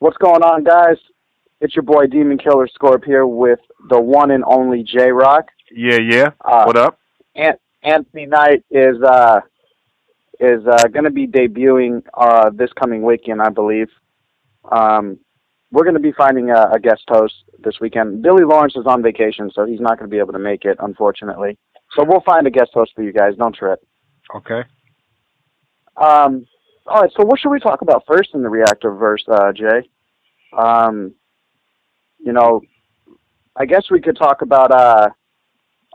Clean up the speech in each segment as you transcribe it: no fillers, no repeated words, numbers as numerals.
What's going on, guys? It's your boy Demonkillerscorp here with the one and only J-Rock. Yeah. What up? Anthony Knight is going to be debuting this coming weekend, I believe. We're going to be finding a guest host this weekend. Billy Lawrence is on vacation, so he's not going to be able to make it, unfortunately. So we'll find a guest host for you guys. Don't trip. Okay. All right, so what should we talk about first in the Reactor verse, Jay? You know, I guess we could talk about,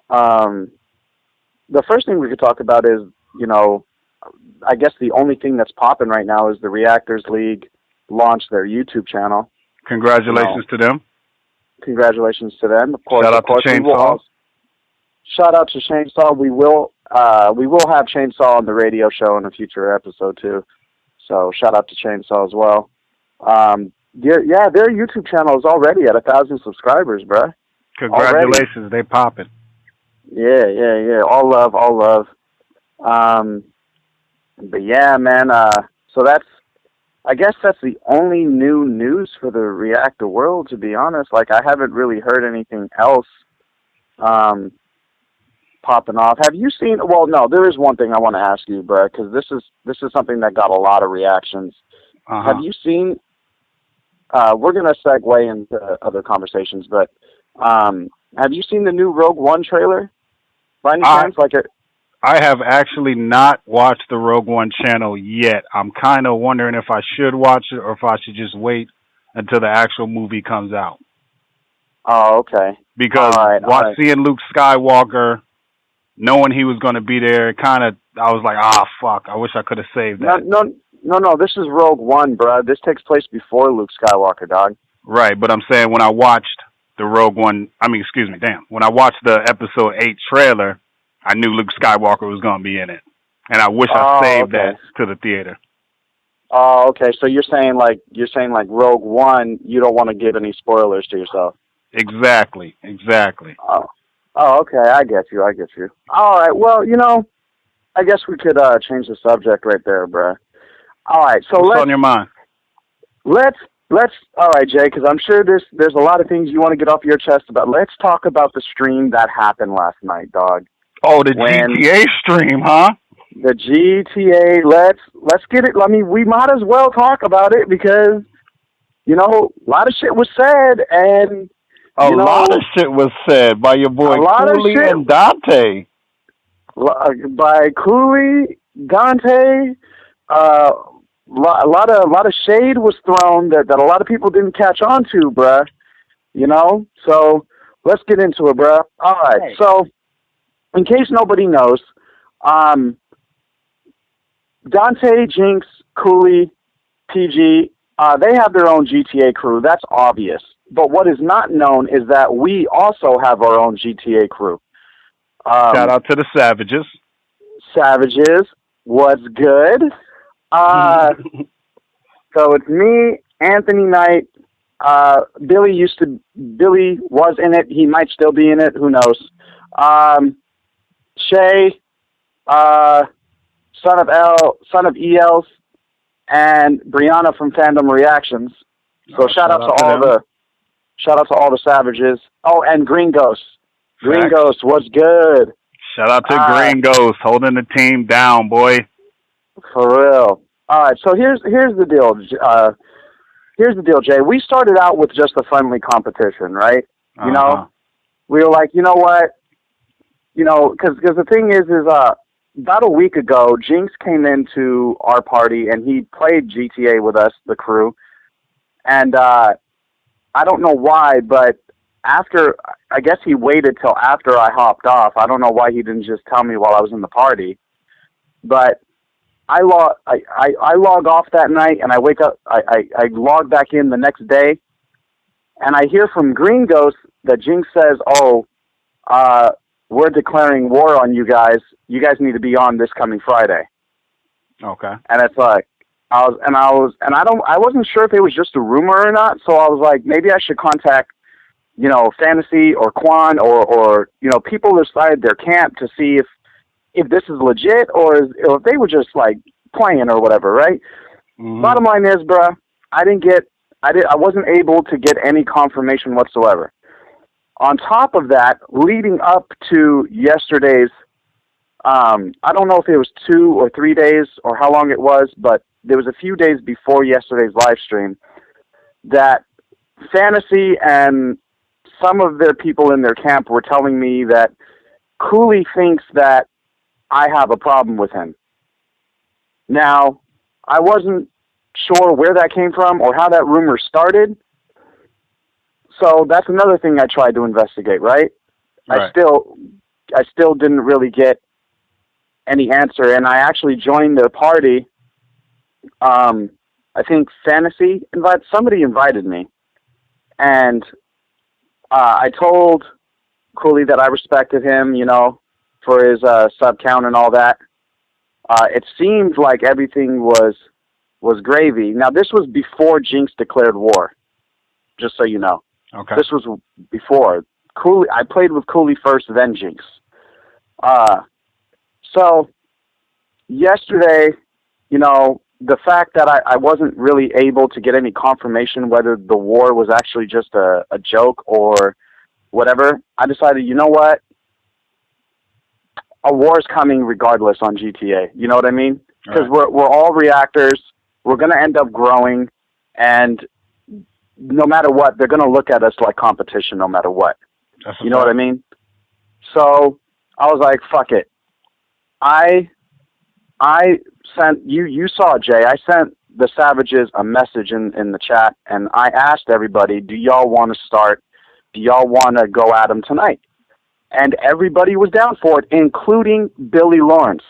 the first thing we could talk about is, you know, I guess the only thing that's popping right now is the Reactors League launched their YouTube channel. Congratulations to them. Congratulations to them. Of course, Shout out to Chainsaw. Shout out to Chainsaw. We will have Chainsaw on the radio show in a future episode too. So shout out to Chainsaw as well. Their YouTube channel is already at 1,000 subscribers, bruh. Congratulations, already. They popping. Yeah. All love. But yeah, man. So I guess that's the only new news for the Reactor world, to be honest. Like, I haven't really heard anything else popping off. Have you seen? Well, no. There is one thing I want to ask you, bruh, because this is something that got a lot of reactions. Have you seen? We're gonna segue into other conversations, but have you seen the new Rogue One trailer? By any chance, I have actually not watched the Rogue One channel yet. I'm kind of wondering if I should watch it or if I should just wait until the actual movie comes out. Oh, okay. Because seeing Luke Skywalker, knowing he was going to be there, I was like, fuck, I wish I could have saved that. No, this is Rogue One, bro. This takes place before Luke Skywalker, dog. Right, but I'm saying when I watched the Rogue One, when I watched the Episode 8 trailer, I knew Luke Skywalker was going to be in it. And I wish I saved that to the theater. Oh, okay. So you're saying like Rogue One, you don't want to give any spoilers to yourself. Exactly. Oh, okay. I get you. All right. Well, you know, I guess we could change the subject right there, bruh. All right. So what's on your mind? Let's. All right, Jay, because I'm sure there's a lot of things you want to get off your chest about. Let's talk about the stream that happened last night, dog. Oh, the GTA stream, huh? The GTA. Let's get it. I mean, we might as well talk about it because, you know, a lot of shit was said, and a lot of shit was said by your boy Koolee and Imdontai. By Koolee, Dante. A lot of shade was thrown that a lot of people didn't catch on to, bruh. You know? So let's get into it, bruh. All right. Hey. So in case nobody knows, Dante, Jinx, Koolee, PG, they have their own GTA crew. That's obvious. But what is not known is that we also have our own GTA crew. Shout out to the Savages. Savages, what's good? So it's me, Anthony Knight. Billy was in it. He might still be in it. Who knows? Shay, son of ELs, and Brianna from Fandom Reactions. So shout out to all the Savages. Oh, and Green Ghost. Green Ghost, what's good? Shout out to Green Ghost, holding the team down, boy. For real. All right, so here's the deal. Here's the deal, Jay. We started out with just a friendly competition, right? You know, we were like, you know what? You know, because the thing is about a week ago, Jinx came into our party and he played GTA with us, the crew. And I don't know why, but I guess he waited till after I hopped off. I don't know why he didn't just tell me while I was in the party. But I log off that night, and I wake up. I log back in the next day, and I hear from Green Ghost that Jinx says, "Oh, we're declaring war on you guys. You guys need to be on this coming Friday." Okay. And it's like I wasn't sure if it was just a rumor or not. So I was like, maybe I should contact, you know, Fantasy or Quan or you know, people inside their camp to see if this is legit or if they were just like playing or whatever, right? Mm-hmm. Bottom line is, bruh, I didn't get I wasn't able to get any confirmation whatsoever. On top of that, leading up to yesterday's, I don't know if it was 2 or 3 days or how long it was, but there was a few days before yesterday's live stream that Fantasy and some of their people in their camp were telling me that Koolee thinks that I have a problem with him. Now, I wasn't sure where that came from or how that rumor started. So that's another thing I tried to investigate, right? I still didn't really get any answer, and I actually joined their party. I think somebody invited me, and I told Koolee that I respected him, for his sub count and all that. It seemed like everything was gravy. Now, this was before Jinx declared war, just so you know. Okay. This was before. Koolee. I played with Koolee first, then Jinx. So, yesterday, the fact that I wasn't really able to get any confirmation whether the war was actually just a joke or whatever, I decided, you know what? A war is coming regardless on GTA. You know what I mean? Because we're all reactors. We're going to end up growing, and no matter what, they're going to look at us like competition no matter what. You know what I mean? So I was like, fuck it. I sent, you saw, Jay, I sent the Savages a message in the chat, and I asked everybody, do y'all want to start? Do y'all want to go at them tonight? And everybody was down for it, including Billy Lawrence.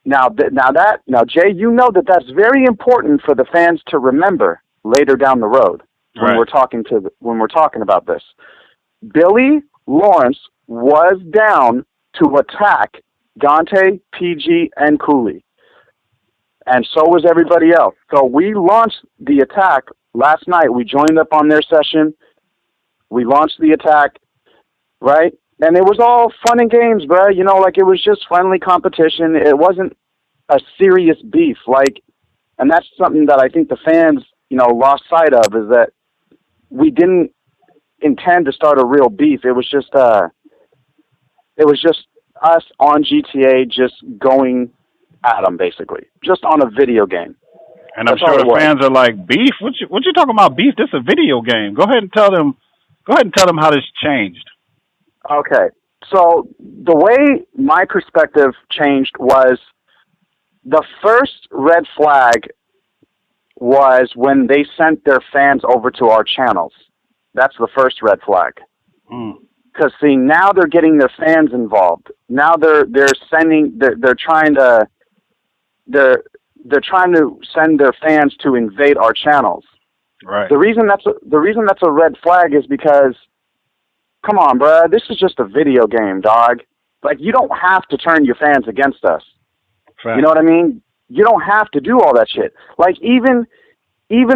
Now, Jay, you know that's very important for the fans to remember later down the road when we're talking about this. Billy Lawrence was down to attack Dante, PG, and Koolee, and so was everybody else. So we launched the attack last night. We joined up on their session. We launched the attack, right? And it was all fun and games, bro. It was just friendly competition. It wasn't a serious beef, and that's something that I think the fans, lost sight of, is that we didn't intend to start a real beef. It was just us on GTA just going at them, basically, just on a video game. And I'm sure the fans are like, beef? What you talking about, beef? This is a video game. Go ahead and tell them how this changed. Okay. So the way my perspective changed was the first red flag was when they sent their fans over to our channels. That's the first red flag. Because see, now they're getting their fans involved. Now they're trying to send their fans to invade our channels. Right. The reason that's a red flag is because, come on, bruh, this is just a video game, dog. You don't have to turn your fans against us. Fact. You know what I mean? You don't have to do all that shit. Even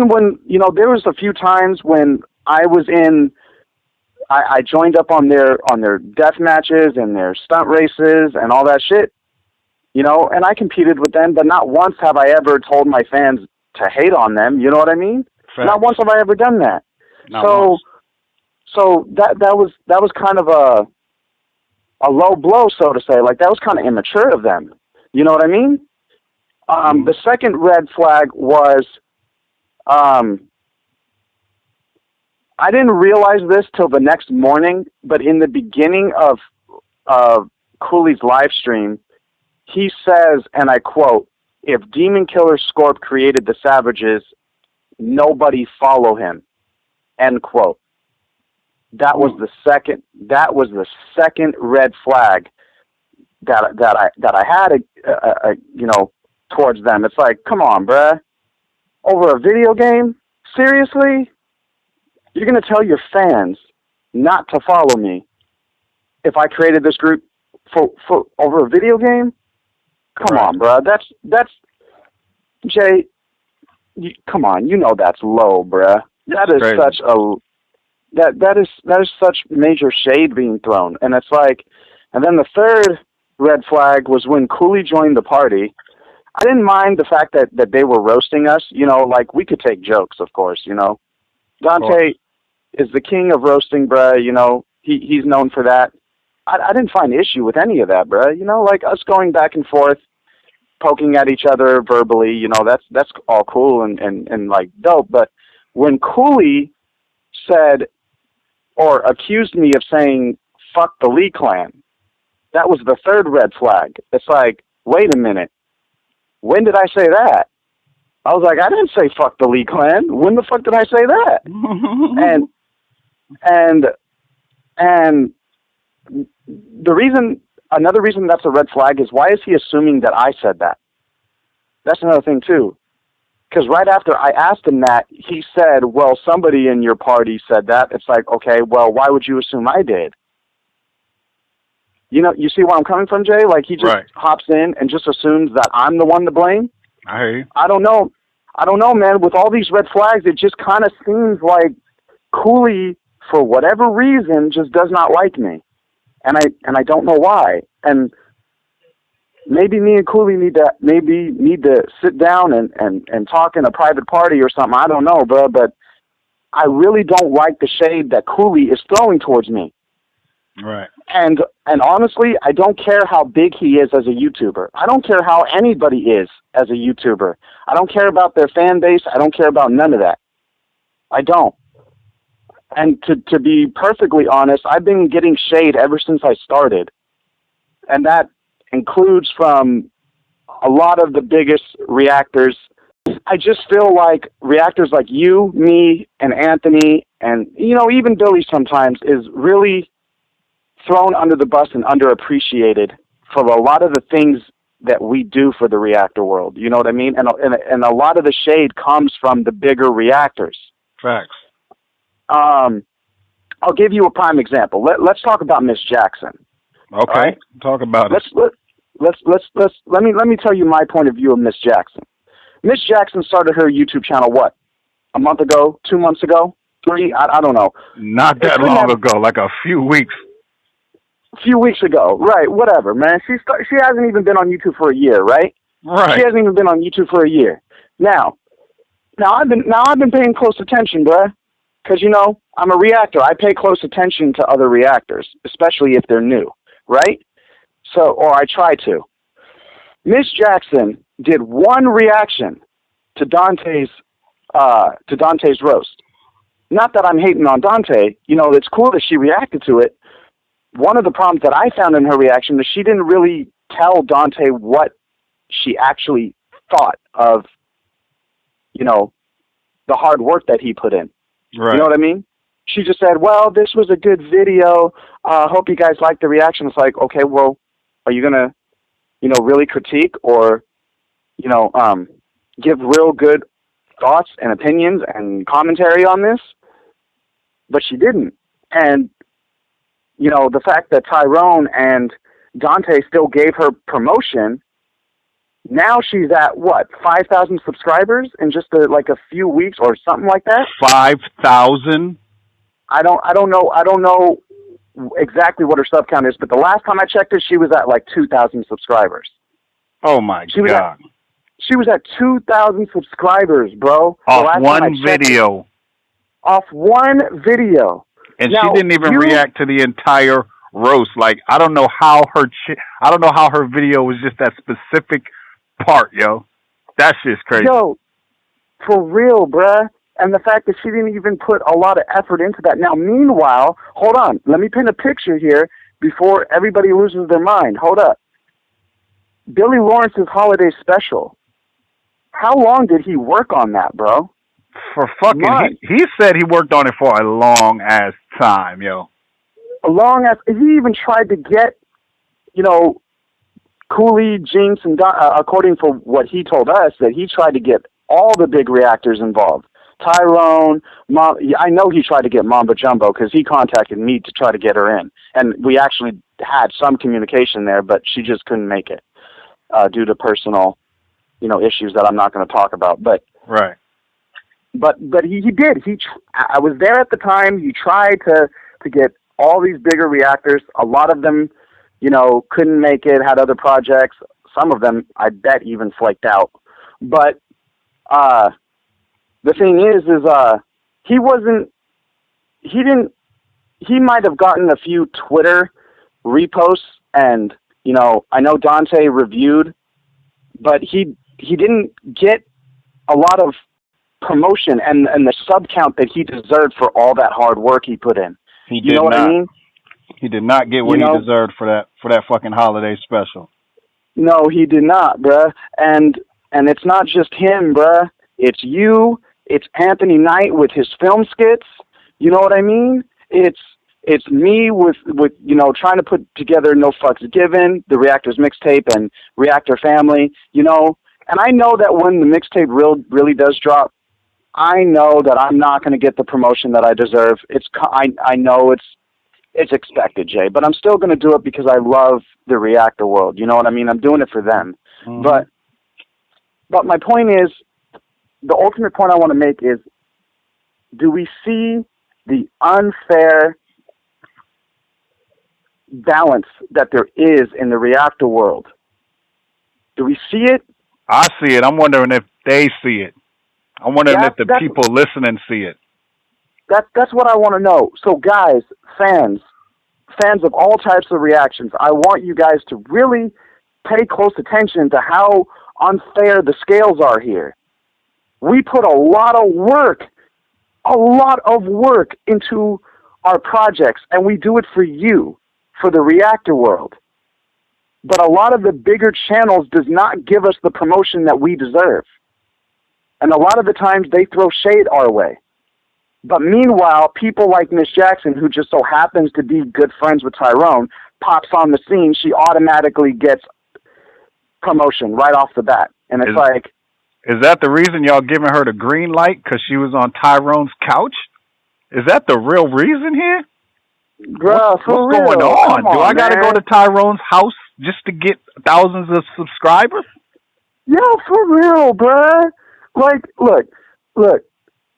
when, there was a few times when I was I joined up on their death matches and their stunt races and all that shit, and I competed with them, but not once have I ever told my fans to hate on them. You know what I mean? Fact. Not once have I ever done that. So that was kind of a low blow, so to say. That was kind of immature of them. You know what I mean? The second red flag was, I didn't realize this till the next morning, but in the beginning of Koolee's live stream, he says, and I quote, "If Demonkillerscorp created the Savages, nobody follow him." End quote. That was the second red flag that I had, towards them. It's like, come on, bruh. Over a video game? Seriously? You're going to tell your fans not to follow me if I created this group for over a video game? Come on, bruh. That's Jay, come on. That's low, bruh. That is crazy. That is such major shade being thrown. And it's like, and then the third red flag was when Koolee joined the party. I didn't mind the fact that they were roasting us. You know, like, we could take jokes, of course, you know. Dante is the king of roasting, bruh, you know. He's known for that. I didn't find issue with any of that, bruh. You know, like, us going back and forth, poking at each other verbally, you know, that's all cool and like, dope. But when Koolee said or accused me of saying, fuck the Lee clan, that was the third red flag. It's like, wait a minute. When did I say that? I was like, I didn't say fuck the Lee clan. When the fuck did I say that? and another reason that's a red flag is, why is he assuming that I said that? That's another thing too. Because right after I asked him that, he said, well, somebody in your party said that. It's like, okay, well, why would you assume I did? You know, you see where I'm coming from, Jay? Like, he just hops in and just assumes that I'm the one to blame. I hear you. I don't know, man. With all these red flags, it just kind of seems like Koolee, for whatever reason, just does not like me. And I don't know why. And maybe me and Koolee need to sit down and talk in a private party or something. I don't know, bro. But I really don't like the shade that Koolee is throwing towards me. Right. And honestly, I don't care how big he is as a YouTuber. I don't care how anybody is as a YouTuber. I don't care about their fan base. I don't care about none of that. I don't. And to be perfectly honest, I've been getting shade ever since I started. And that includes from a lot of the biggest reactors. I just feel like reactors like you, me, and Anthony, and, you know, even Billy sometimes, is really thrown under the bus and underappreciated for a lot of the things that we do for the reactor world. You know what I mean? And a lot of the shade comes from the bigger reactors. Facts. I'll give you a prime example. Let's talk about Miss Jackson. Okay, right? Talk about it. Let me tell you my point of view of Miss Jackson. Miss Jackson started her YouTube channel, what, a month ago, 2 months ago, 3? I don't know. Not that long ago, like a few weeks. A few weeks ago, right? Whatever, man. She hasn't even been on YouTube for a year, right? Right. She hasn't even been on YouTube for a year. Now I've been paying close attention, bruh, because, you know, I'm a reactor. I pay close attention to other reactors, especially if they're new, right? So, or I try to. Miss Jackson did one reaction to Dante's roast. Not that I'm hating on Dante. You know, it's cool that she reacted to it. One of the problems that I found in her reaction is she didn't really tell Dante what she actually thought of, you know, the hard work that he put in. Right. You know what I mean? She just said, well, this was a good video. Hope you guys liked the reaction. It's like, okay, well, are you going to, you know, really critique or, you know, give real good thoughts and opinions and commentary on this? But she didn't. And, you know, the fact that Tyrone and Dante still gave her promotion, now she's at, what, 5,000 subscribers in just like a few weeks or something like that? 5,000? I don't know exactly what her sub count is, but the last time I checked her, she was at like 2,000 subscribers. Oh my God. She was at 2,000 subscribers, bro. Off one video. Off one video. And now, she didn't even react to the entire roast. Like, I don't know how her video was just that specific part, yo. That's just crazy. Yo, for real, bruh. And the fact that she didn't even put a lot of effort into that. Now, meanwhile, hold on. Let me paint a picture here before everybody loses their mind. Hold up. Billy Lawrence's holiday special. How long did he work on that, bro? For fucking, he said he worked on it for a long ass time, yo. A long ass. He even tried to get, you know, Koolee, Jinx, and according to what he told us, that he tried to get all the big reactors involved. Tyrone, I know he tried to get Mamba Jumbo because he contacted me to try to get her in. And we actually had some communication there, but she just couldn't make it due to personal, you know, issues that I'm not going to talk about. But right. But he did. I was there at the time. He tried to get all these bigger reactors. A lot of them, you know, couldn't make it, had other projects. some of them, I bet, even flaked out. But the thing is he might have gotten a few Twitter reposts, and, you know, I know Dante reviewed, but he didn't get a lot of promotion and the sub count that he deserved for all that hard work he put in. You know what I mean? He did not get what he deserved for that fucking holiday special. No, he did not, bruh. And it's not just him, bruh. It's you. It's Anthony Knight with his film skits. You know what I mean? It's me with you know, trying to put together No Fucks Given, the Reactor's mixtape, and Reactor Family. You know, and I know that when the mixtape really does drop, I know that I'm not going to get the promotion that I deserve. I know it's expected, Jay, but I'm still going to do it because I love the Reactor world. You know what I mean? I'm doing it for them. Mm-hmm. But my point is, the ultimate point I want to make is, do we see the unfair balance that there is in the Reactor world? Do we see it? I see it. I'm wondering if they see it. I'm wondering if the people listening see it. That's what I want to know. So, guys, fans of all types of reactions, I want you guys to really pay close attention to how unfair the scales are here. We put a lot of work into our projects, and we do it for you, for the Reactor world. But a lot of the bigger channels does not give us the promotion that we deserve. And a lot of the times they throw shade our way. But meanwhile, people like Miss Jackson, who just so happens to be good friends with Tyrone, pops on the scene. She automatically gets promotion right off the bat. And it's like... Is that the reason y'all giving her the green light? Because she was on Tyrone's couch? Is that the real reason here? Bruh, what's going on? Do I got to go to Tyrone's house just to get thousands of subscribers? Yo, for real, bruh. Like, look,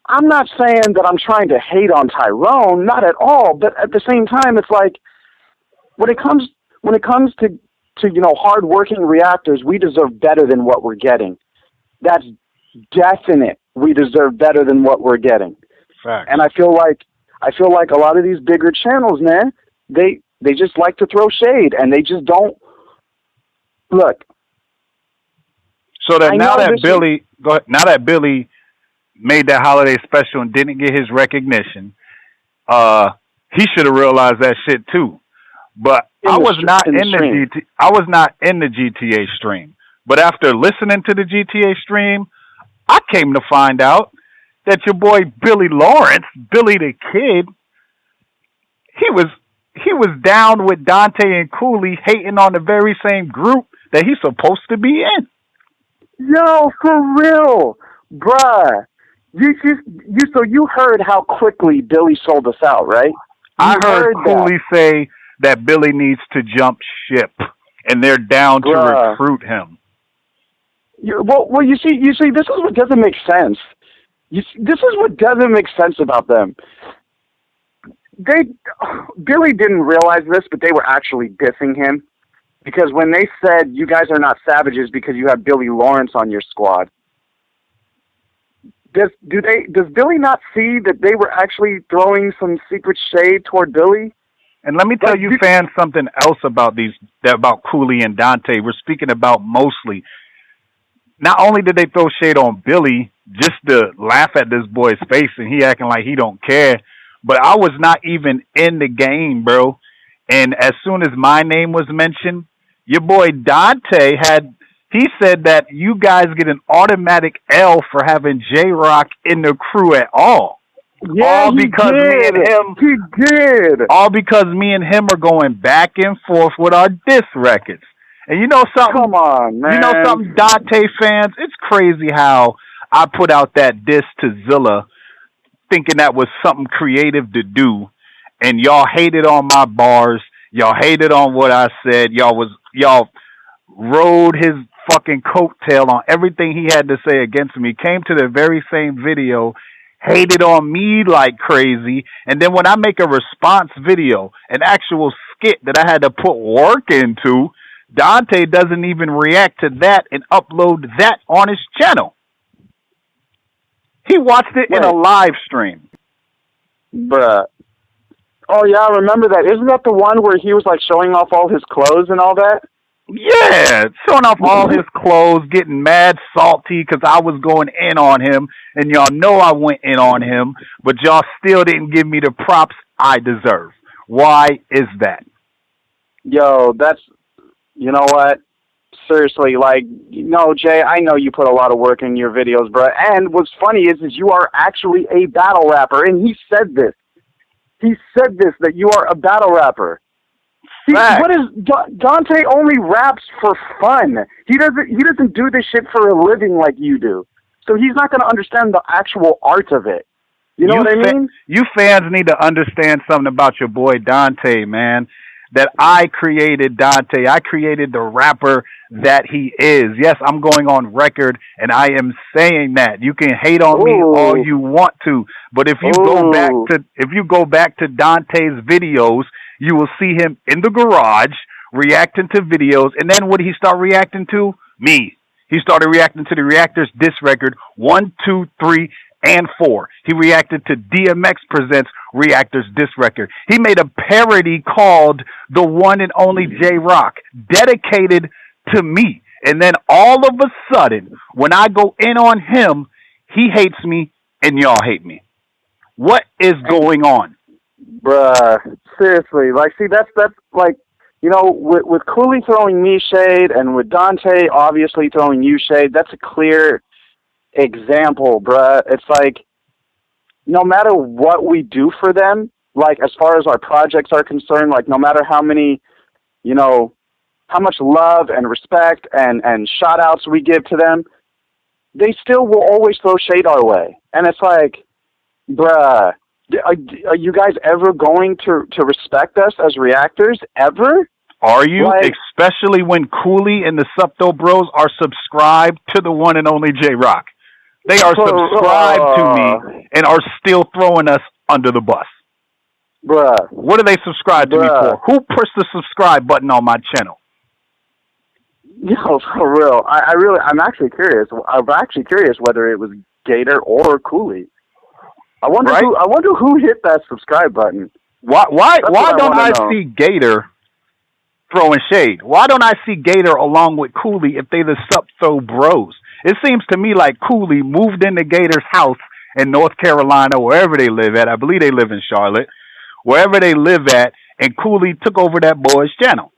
I'm not saying that I'm trying to hate on Tyrone, not at all, but at the same time, it's like, when it comes to you know, hard-working reactors, we deserve better than what we're getting. That's definite. We deserve better than what we're getting. Fact. And I feel like a lot of these bigger channels, man, they just like to throw shade, and they just don't look. So that now that Billy made that holiday special and didn't get his recognition, he should have realized that shit too. But I was not in the GTA stream. But after listening to the GTA stream, I came to find out that your boy Billy Lawrence, Billy the Kid, he was down with Dante and Koolee, hating on the very same group that he's supposed to be in. Yo, for real, bruh. So you heard how quickly Billy sold us out, right? I heard Koolee say that Billy needs to jump ship, and they're down to recruit him. Well, you see, this is what doesn't make sense. This is what doesn't make sense about them. Billy didn't realize this, but they were actually dissing him. Because when they said, you guys are not savages because you have Billy Lawrence on your squad, does Billy not see that they were actually throwing some secret shade toward Billy? And let me tell you, fans, something else about Koolee and Dante. We're speaking about mostly. Not only did they throw shade on Billy just to laugh at this boy's face and he acting like he don't care, but I was not even in the game, bro. And as soon as my name was mentioned, your boy Dante said that you guys get an automatic L for having J-Rock in the crew at all. Yeah, He did. All because me and him are going back and forth with our diss records. And you know something? Come on, man. You know something, Dante fans? It's crazy how I put out that diss to Zilla thinking that was something creative to do. And y'all hated on my bars. Y'all hated on what I said. Y'all rode his fucking coattail on everything he had to say against me. Came to the very same video, hated on me like crazy. And then when I make a response video, an actual skit that I had to put work into, Dante doesn't even react to that and upload that on his channel. He watched it in a live stream. Bruh. Oh, yeah, I remember that. Isn't that the one where he was, like, showing off all his clothes and all that? Yeah, showing off all his clothes, getting mad salty because I was going in on him, and y'all know I went in on him, but y'all still didn't give me the props I deserve. Why is that? Yo, that's, you know what? Seriously, like, Jay, I know you put a lot of work in your videos, bro. And what's funny is you are actually a battle rapper, and he said this. He said this, that you are a battle rapper. Dante only raps for fun. He doesn't do this shit for a living like you do. So he's not going to understand the actual art of it. You know what I mean? You fans need to understand something about your boy Dante, man. That I created Dante. I created the rapper that he is. Yes, I'm going on record, and I am saying that. You can hate on me all you want to, but if you go back to Dante's videos, you will see him in the garage reacting to videos, and then what did he start reacting to? Me. He started reacting to the Reactor's diss record 1, 2, 3, and 4. He reacted to DMX Presents Reactor's diss record. He made a parody called The One and Only J-Rock, dedicated to me. And then all of a sudden, when I go in on him, he hates me and y'all hate me. What is going on? Bruh, seriously. Like, see, that's like, with Koolee throwing me shade and with Dante obviously throwing you shade, that's a clear example, bruh. It's like, no matter what we do for them, like, as far as our projects are concerned, like, no matter how many, how much love and respect and shout-outs we give to them, they still will always throw shade our way. And it's like, bruh, are you guys ever going to respect us as reactors? Ever? Are you? Like, especially when Koolee and the Supto Bros are subscribed to the one and only J-Rock. They are subscribed to me and are still throwing us under the bus. Bruh. What do they subscribe to me for? Who pushed the subscribe button on my channel? Yo, for real. I'm actually curious. I'm actually curious whether it was Gator or Koolee. I wonder who hit that subscribe button. Why don't I see Gator throwing shade? Why don't I see Gator along with Koolee if they the Supto Bros? It seems to me like Koolee moved into Gator's house in North Carolina, wherever they live at. I believe they live in Charlotte. Wherever they live at, and Koolee took over that boy's channel.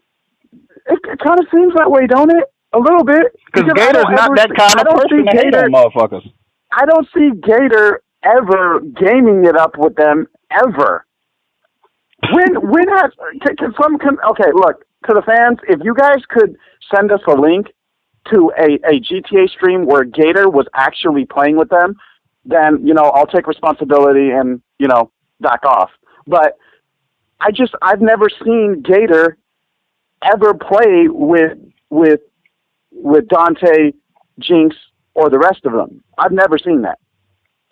It kind of seems that way, don't it? A little bit. Because Gator's not that kind of person to hate on motherfuckers. I don't see Gator ever gaming it up with them, ever. When has... okay, look, to the fans, if you guys could send us a link to a GTA stream where Gator was actually playing with them, then, I'll take responsibility and, back off. But I've never seen Gator ever play with Dante, Jinx, or the rest of them. I've never seen that.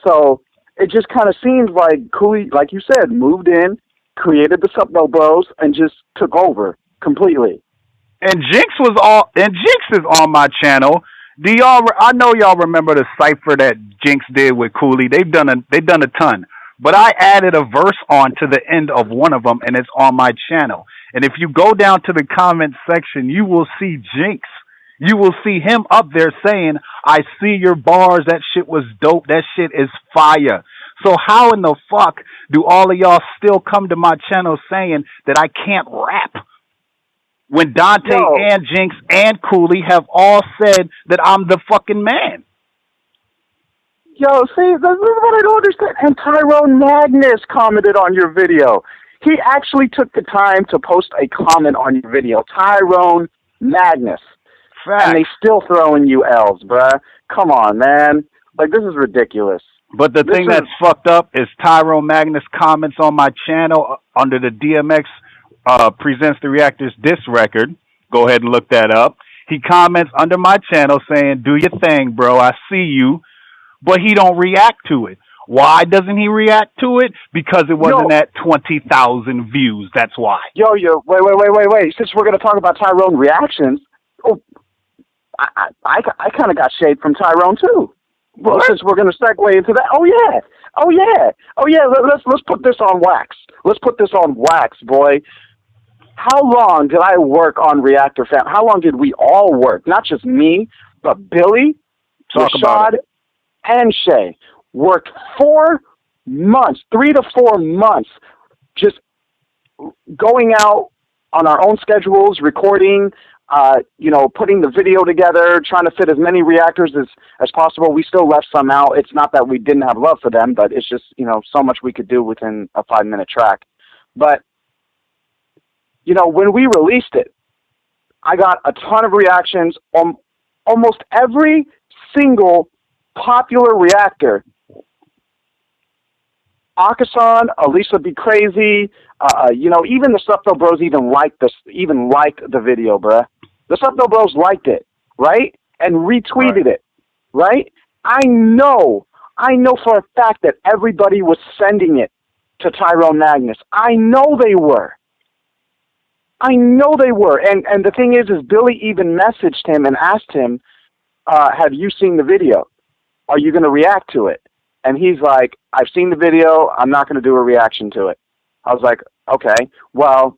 So it just kind of seems like Koolee, like you said, moved in, created the Supno Bros, and just took over completely. And Jinx is on my channel. I know y'all remember the cipher that Jinx did with Koolee. They've done a ton. But I added a verse on to the end of one of them, and it's on my channel. And if you go down to the comment section, you will see Jinx. You will see him up there saying, I see your bars. That shit was dope. That shit is fire. So how in the fuck do all of y'all still come to my channel saying that I can't rap? When Dante and Jinx and Koolee have all said that I'm the fucking man. Yo, see, this is what I don't understand. And Tyrone Magnus commented on your video. He actually took the time to post a comment on your video. Tyrone Magnus. Fact. And they still throwing you L's, bruh. Come on, man. Like, this is ridiculous. But the thing that's fucked up is Tyrone Magnus comments on my channel under the DMX Presents the Reactor's diss record. Go ahead and look that up. He comments under my channel saying, do your thing, bro. I see you. But he don't react to it. Why doesn't he react to it? Because it wasn't at 20,000 views. That's why. Wait. Since we're going to talk about Tyrone reactions, I kind of got shade from Tyrone too. Well, since we're going to segue into that, oh yeah. Let's put this on wax. Let's put this on wax, boy. How long did I work on Reactor Fam? How long did we all work? Not just me, but Billy, Rashad, and Shay worked 4 months, 3 to 4 months, just going out on our own schedules, recording, putting the video together, trying to fit as many reactors as possible. We still left some out. It's not that we didn't have love for them, but it's just, so much we could do within a 5-minute track. But, when we released it, I got a ton of reactions. Almost every single popular reactor, Akasan, Elisa Be Crazy, even the Supno Bros even liked the video, bruh. The Supno Bros liked it, right? And retweeted it, right? I know for a fact that everybody was sending it to Tyrone Magnus. I know they were. And the thing is Billy even messaged him and asked him, have you seen the video? Are you going to react to it? And he's like, I've seen the video. I'm not going to do a reaction to it. I was like, okay, well,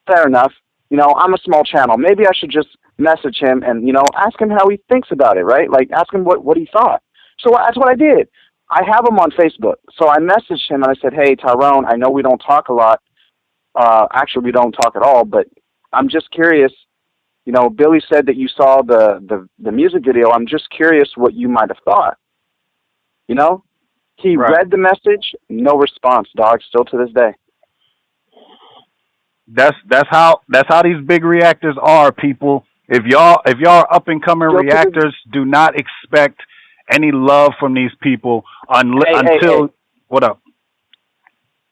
fair enough. I'm a small channel. Maybe I should just message him and, ask him how he thinks about it, right? Like, ask him what he thought. So that's what I did. I have him on Facebook. So I messaged him and I said, hey, Tyrone, I know we don't talk a lot. Actually, we don't talk at all, but I'm just curious. Billy said that you saw the music video. I'm just curious what you might have thought. He read the message, no response, dog, still to this day. That's how these big reactors are, people. If y'all up and coming reactors, do not expect any love from these people until what up?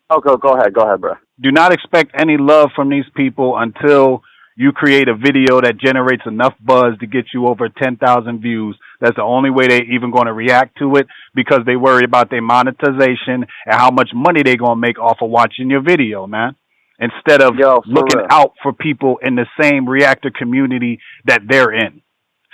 Oh, go ahead, bro. Do not expect any love from these people until you create a video that generates enough buzz to get you over 10,000 views. That's the only way they even going to react to it, because they worry about their monetization and how much money they going to make off of watching your video, man. Instead of looking out for people in the same reactor community that they're in,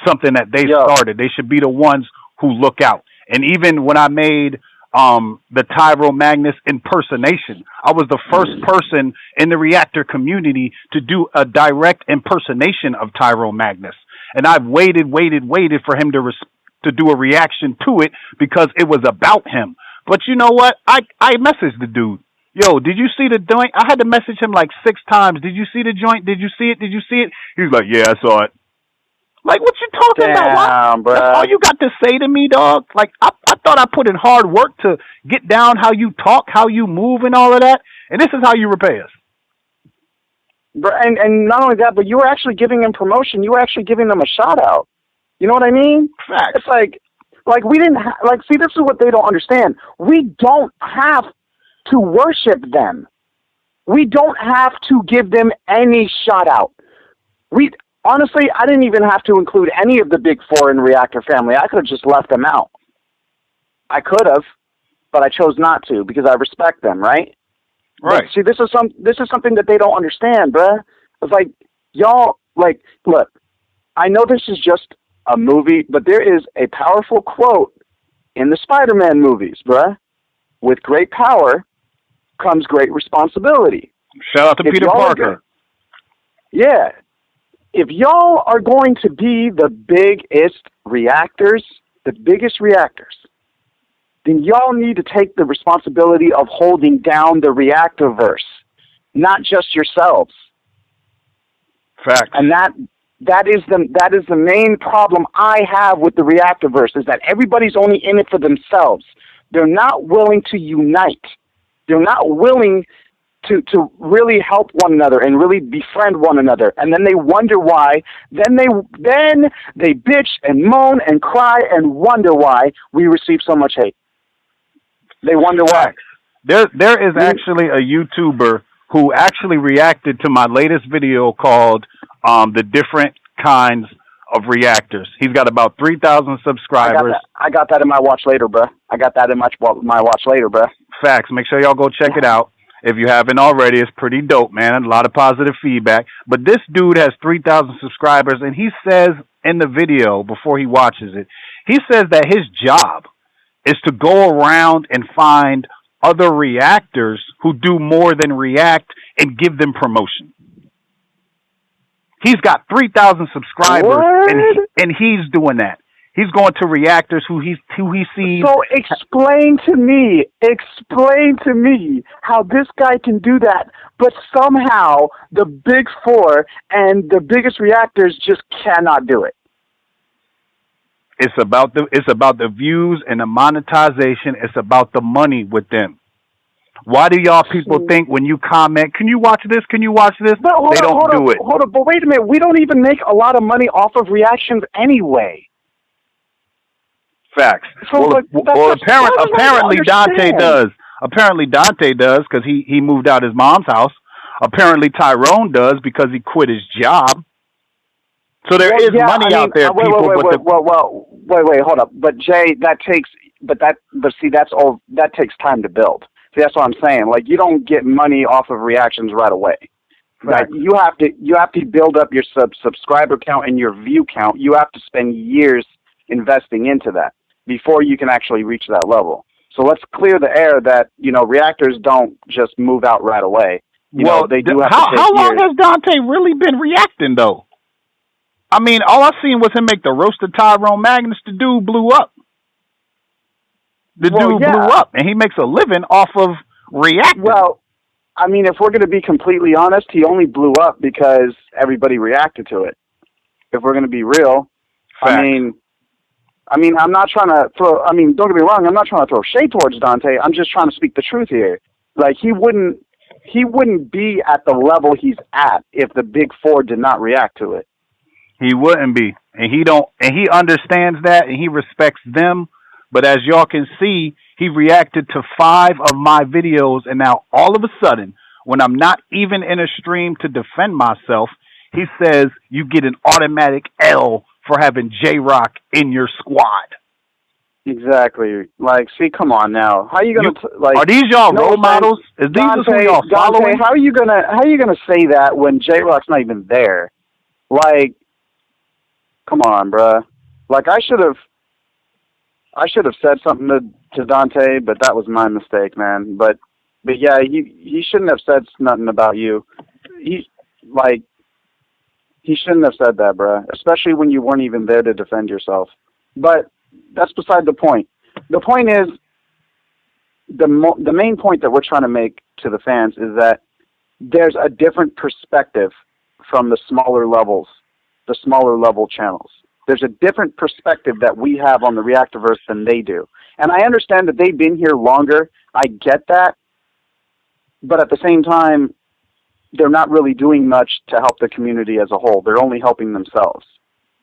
something that they started. They should be the ones who look out. And even when I made the Tyrone Magnus impersonation, I was the first person in the reactor community to do a direct impersonation of Tyrone Magnus. And I've waited for him to do a reaction to it because it was about him. But you know what? I messaged the dude. Yo, did you see the joint? I had to message him like 6 times. Did you see the joint? Did you see it? Did you see it? He was like, yeah, I saw it. Like, what you talking about? What? That's all you got to say to me, dog? Like, I thought I put in hard work to get down how you talk, how you move, and all of that. And this is how you repay us. And not only that, but you were actually giving them promotion. You were actually giving them a shout out. You know what I mean? Facts. It's like we didn't see, this is what they don't understand. We don't have to worship them. We don't have to give them any shout out. Honestly, I didn't even have to include any of the big 4 in Reactor family. I could have just left them out. I could have, but I chose not to because I respect them, right? Right. But see, this is something that they don't understand, bruh. It's like, y'all, like, look, I know this is just a movie, but there is a powerful quote in the Spider-Man movies, bruh. With great power comes great responsibility. Shout out to Peter Parker. Yeah. If y'all are going to be the biggest reactors, then y'all need to take the responsibility of holding down the Reactorverse, not just yourselves. Facts. And that is the main problem I have with the Reactorverse, is that everybody's only in it for themselves. They're not willing to unite. They're not willing to really help one another and really befriend one another. And then they wonder why. Then they bitch and moan and cry and wonder why we receive so much hate. They wonder why. There is actually a YouTuber who actually reacted to my latest video called the different kinds of Reactors. He's got about 3,000 subscribers. I got that in my watch later, bruh. I got that in my watch later, bruh. Facts. Make sure y'all go check it out. If you haven't already, it's pretty dope, man. A lot of positive feedback. But this dude has 3,000 subscribers, and he says in the video before he watches it, he says that his job is to go around and find other reactors who do more than react and give them promotion. He's got 3,000 subscribers, and he's doing that. He's going to reactors who he sees. So explain to me how this guy can do that, but somehow the big four and the biggest reactors just cannot do it. It's about the views and the monetization. It's about the money with them. Why do y'all people think when you comment, can you watch this? Can you watch this? They don't do it. Hold on, but wait a minute. We don't even make a lot of money off of reactions anyway. Facts. So apparently Dante does. Apparently Dante does because he moved out his mom's house. Apparently Tyrone does because he quit his job. So there is money out there, people. Wait, hold up. But Jay, that takes time to build. See, that's what I'm saying. Like, you don't get money off of reactions right away. Right. Like, you have to build up your subscriber count and your view count. You have to spend years investing into that before you can actually reach that level. So let's clear the air that, reactors don't just move out right away. They do have to take how long years. has Dante really been reacting, though? I mean, all I seen was him make the roasted Tyrone Magnus. The dude blew up. Dude blew up, and he makes a living off of reacting. Well, I mean, if we're going to be completely honest, he only blew up because everybody reacted to it. If we're going to be real, Fact. I mean, I'm not trying to throw. I mean, don't get me wrong. I'm not trying to throw shade towards Dante. I'm just trying to speak the truth here. Like, he wouldn't be at the level he's at if the big four did not react to it. He wouldn't be, and he understands that, and he respects them. But as y'all can see, he reacted to 5 of my videos, and now all of a sudden, when I'm not even in a stream to defend myself, he says you get an automatic L for having J-Roc in your squad. Exactly. Like, see, come on now. How are you gonna are these y'all role models? Is these who y'all following? How are you gonna say that when J-Roc's not even there? Like, come on, bruh. Like, I should have said something to Dante, but that was my mistake, man. But yeah, he shouldn't have said nothing about you. He shouldn't have said that, bruh. Especially when you weren't even there to defend yourself. But that's beside the point. The point is, the main point that we're trying to make to the fans is that there's a different perspective from the smaller level channels. There's a different perspective that we have on the Reactorverse than they do. And I understand that they've been here longer. I get that. But at the same time, they're not really doing much to help the community as a whole. They're only helping themselves.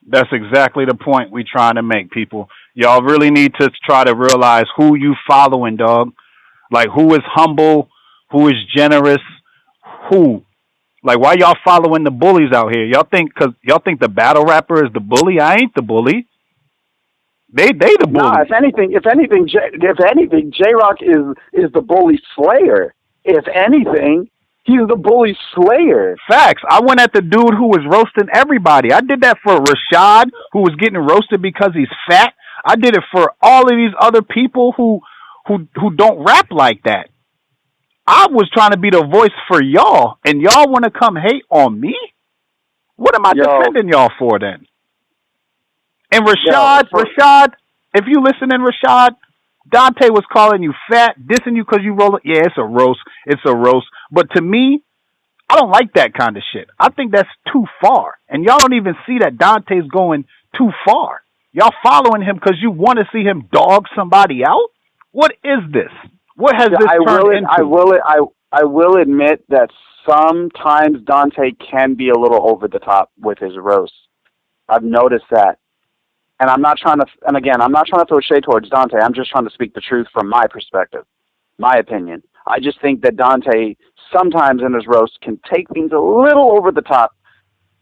That's exactly the point we're trying to make, people. Y'all really need to try to realize who you following, dog. Like, who is humble, who is generous, who. Like, why y'all following the bullies out here? Y'all think the battle rapper is the bully? I ain't the bully. They the bully. Nah, if anything, J-Roc is the bully slayer. If anything, he's the bully slayer. Facts. I went at the dude who was roasting everybody. I did that for Rashad, who was getting roasted because he's fat. I did it for all of these other people who don't rap like that. I was trying to be the voice for y'all, and y'all want to come hate on me? What am I defending y'all for then? And Rashad, if you listening, Rashad, Dante was calling you fat, dissing you because you roll it. Yeah, it's a roast. It's a roast. But to me, I don't like that kind of shit. I think that's too far. And y'all don't even see that Dante's going too far. Y'all following him because you want to see him dog somebody out? What is this? What has this turned into? I will admit that sometimes Dante can be a little over the top with his roasts. I've noticed that. And I'm not trying to throw shade towards Dante. I'm just trying to speak the truth from my perspective, my opinion. I just think that Dante sometimes in his roast can take things a little over the top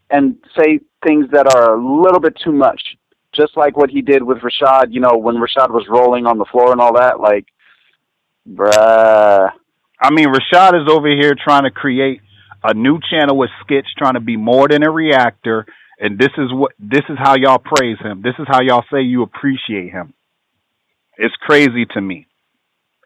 and say things that are a little bit too much. Just like what he did with Rashad, you know, when Rashad was rolling on the floor and all that, like, bruh. I mean, Rashad is over here trying to create a new channel with skits, trying to be more than a reactor, and this is how y'all praise him. This is how y'all say you appreciate him. It's crazy to me.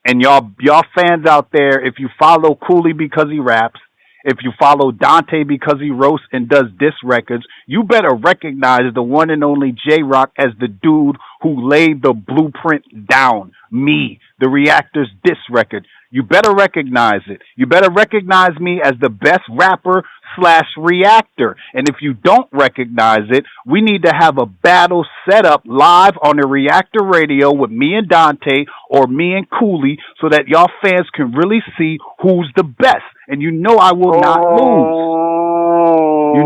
And y'all fans out there, if you follow Koolee because he raps, if you follow Dante because he roasts and does diss records, you better recognize the one and only J-Rock as the dude who laid the blueprint down. Me, the Reactor's diss record. You better recognize it. You better recognize me as the best rapper / reactor. And if you don't recognize it, we need to have a battle set up live on the Reactor Radio with me and Dante or me and Koolee so that y'all fans can really see who's the best. And you know I will not lose. You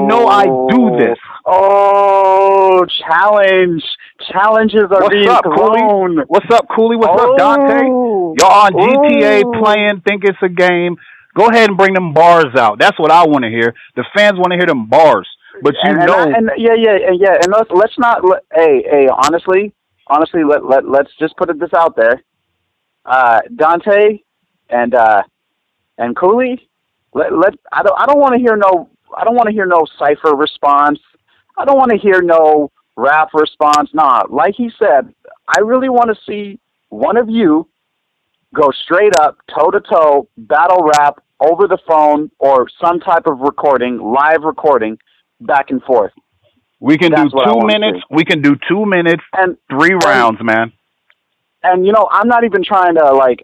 know I do this. Oh, challenge. Challenges are being thrown. Koolee? What's up, Koolee? What's up, Dante? Y'all on GTA playing, think it's a game. Go ahead and bring them bars out. That's what I want to hear. The fans want to hear them bars. But yeah. And let's not. Hey, honestly, let's just put this out there. Dante and Koolee. I don't want to hear no. I don't want to hear no cipher response. I don't want to hear no rap response. Nah, like he said, I really want to see one of you go straight up, toe to toe, battle rap over the phone or some type of recording, live recording, back and forth. We can do 2 minutes. We can do 2 minutes and 3 rounds, man. And you know, I'm not even trying to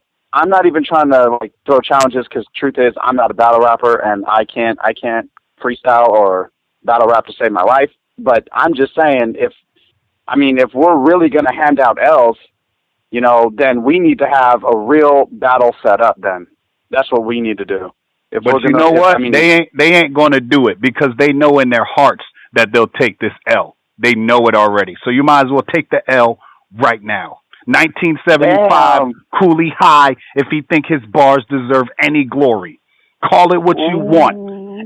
throw challenges because truth is, I'm not a battle rapper and I can't freestyle or battle rap to save my life. But I'm just saying, if we're really going to hand out L's, you know, then we need to have a real battle set up. Then that's what we need to do. But you know what? They ain't going to do it because they know in their hearts that they'll take this L. They know it already. So you might as well take the L right now. 1975, Koolee high if he think his bars deserve any glory. Call it what you want.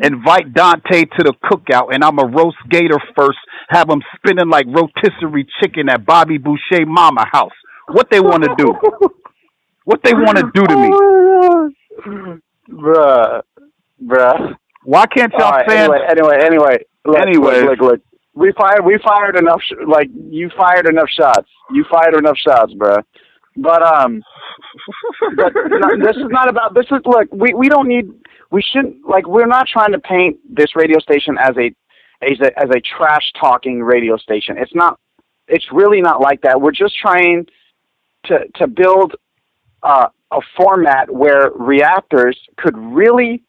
Invite Dante to the cookout, and I'm a roast gator first. Have him spinning like rotisserie chicken at Bobby Boucher mama house. What they want to do? What they want to do to me? Bruh. Why can't y'all fans... Anyway. Look. We fired enough... you fired enough shots. You fired enough shots, bruh. But this is not about... Look, we don't need... We shouldn't... we're not trying to paint this radio station as a trash-talking radio station. It's not... It's really not like that. We're just trying to build a format where reactors could really,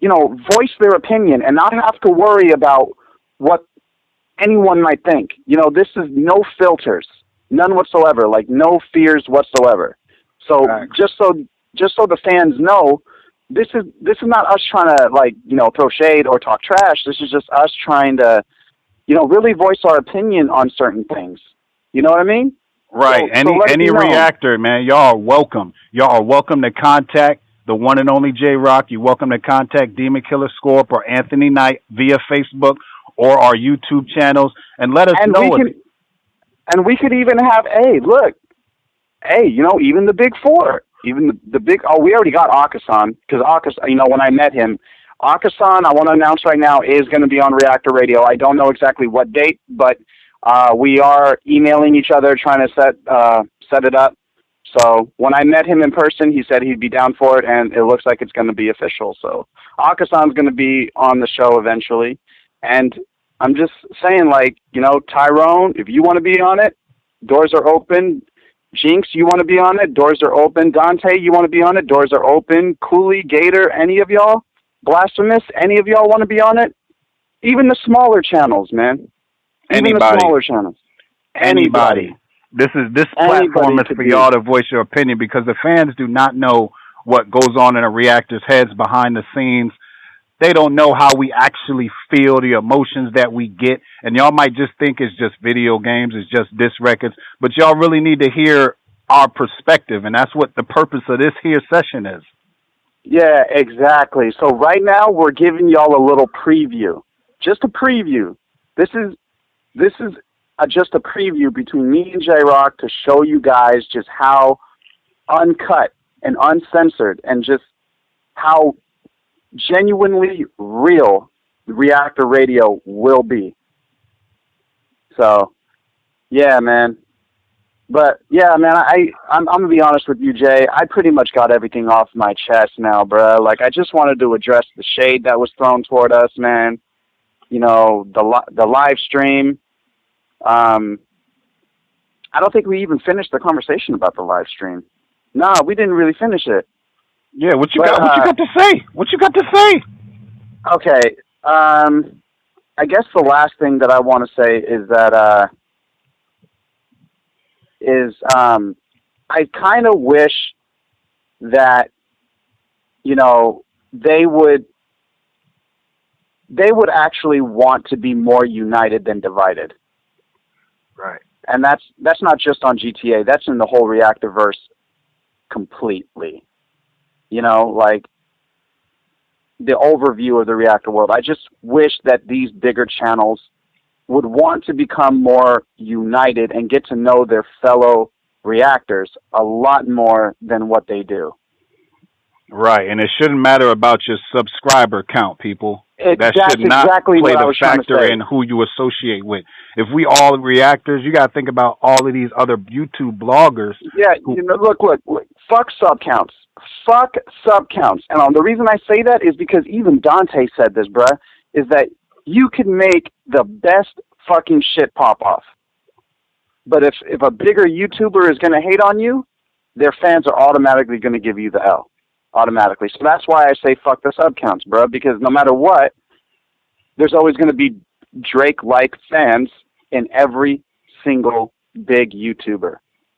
voice their opinion and not have to worry about what anyone might think. This is no filters, none whatsoever, no fears whatsoever. So just so the fans know, this is not us trying to throw shade or talk trash. This is just us trying to, really voice our opinion on certain things. You know what I mean? Right. So any reactor, man, y'all are welcome. Y'all are welcome to contact the one and only J-Rock. You're welcome to contact Demonkillerscorp or Anthony Knight via Facebook or our YouTube channels and let us know. And we could even have, even the Big Four, even the big, we already got Akasan, because Akasan, when I met him, Akasan, I want to announce right now, is going to be on Reactor Radio. I don't know exactly what date, but we are emailing each other trying to set it up. So when I met him in person, he said he'd be down for it, and it looks like it's going to be official. So Akasan's going to be on the show eventually. And I'm just saying, Tyrone, if you want to be on it, doors are open. Jinx, you want to be on it, doors are open. Dante, you want to be on it, doors are open. Koolee, Gator, any of y'all? Blasphemous, any of y'all want to be on it? Even the smaller channels, man. Even the smaller channels. Anybody. This platform is for y'all to voice your opinion because the fans do not know what goes on in a reactor's heads behind the scenes. They don't know how we actually feel, the emotions that we get. And y'all might just think it's just video games, it's just disc records. But y'all really need to hear our perspective. And that's what the purpose of this here session is. Yeah, exactly. So right now we're giving y'all a little preview. just a preview. This is just a preview between me and J-Rock to show you guys just how uncut and uncensored and just how genuinely real Reactor Radio will be. So, yeah, man. But, yeah, man, I'm going to be honest with you, Jay. I pretty much got everything off my chest now, bruh. Like, I just wanted to address the shade that was thrown toward us, man. You know, the live stream. I don't think we even finished the conversation about the live stream. No, we didn't really finish it. Yeah, what you got to say? What you got to say? Okay, I guess the last thing that I want to say is that I kind of wish that, you know, they would actually want to be more united than divided. Right. And that's not just on GTA. That's in the whole Reactorverse completely. You know, like the overview of the Reactor world. I just wish that these bigger channels would want to become more united and get to know their fellow reactors a lot more than what they do. Right, and it shouldn't matter about your subscriber count, people. That should not exactly play the factor in who you associate with. If we all reactors, you got to think about all of these other YouTube bloggers. Yeah, you know, look, fuck sub counts. Fuck sub counts. And the reason I say that is because even Dante said this, bruh, is that you can make the best fucking shit pop off. But if a bigger YouTuber is going to hate on you, their fans are automatically going to give you the L. Automatically. So that's why I say fuck the sub counts, bro, because no matter what, there's always going to be Drake-like fans in every single big YouTuber.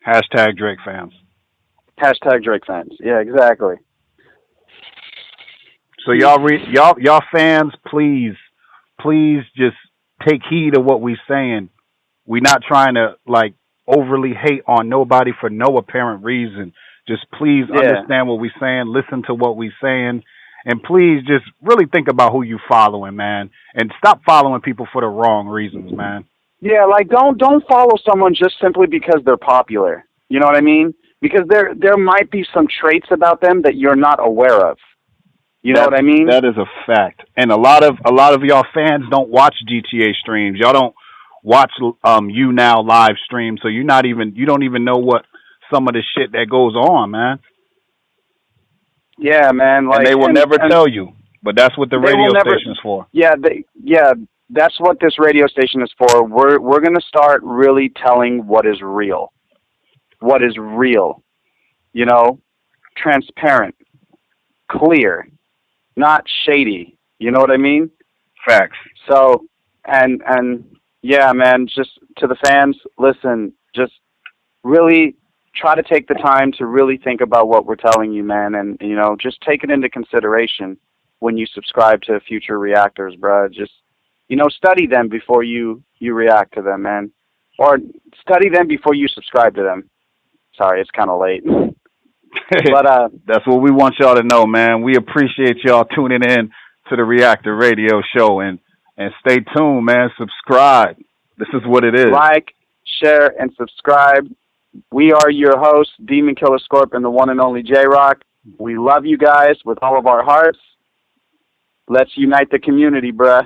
Hashtag Drake fans. Hashtag Drake fans. Yeah, exactly. So y'all fans, please just take heed of what we're saying. We're not trying to like overly hate on nobody for no apparent reason. Just please understand what we're saying, listen to what we're saying, and please just really think about who you following, man. And stop following people for the wrong reasons, man. Yeah, like don't follow someone just simply because they're popular. You know what I mean? Because there might be some traits about them that you're not aware of. You know what I mean? That is a fact. And a lot of y'all fans don't watch GTA streams. Y'all don't watch You Now live streams, so you don't even know what some of the shit that goes on, man. Yeah, man. Like, and they will never tell you, but that's what the radio station is for. Yeah, that's what this radio station is for. We're gonna start really telling what is real. What is real? You know, transparent, clear, not shady. You know what I mean? Facts. So, and yeah, man. Just to the fans, listen. Just really try to take the time to really think about what we're telling you, man, and, you know, just take it into consideration when you subscribe to future reactors, bruh. Just, you know, study them before you react to them, man. Or study them before you subscribe to them. Sorry, it's kind of late. But that's what we want y'all to know, man. We appreciate y'all tuning in to the Reactor Radio Show, and stay tuned, man. Subscribe. This is what it is. Like, share, and subscribe. We are your hosts, Demonkillerscorp and the one and only J-Rock. We love you guys with all of our hearts. Let's unite the community, bruh.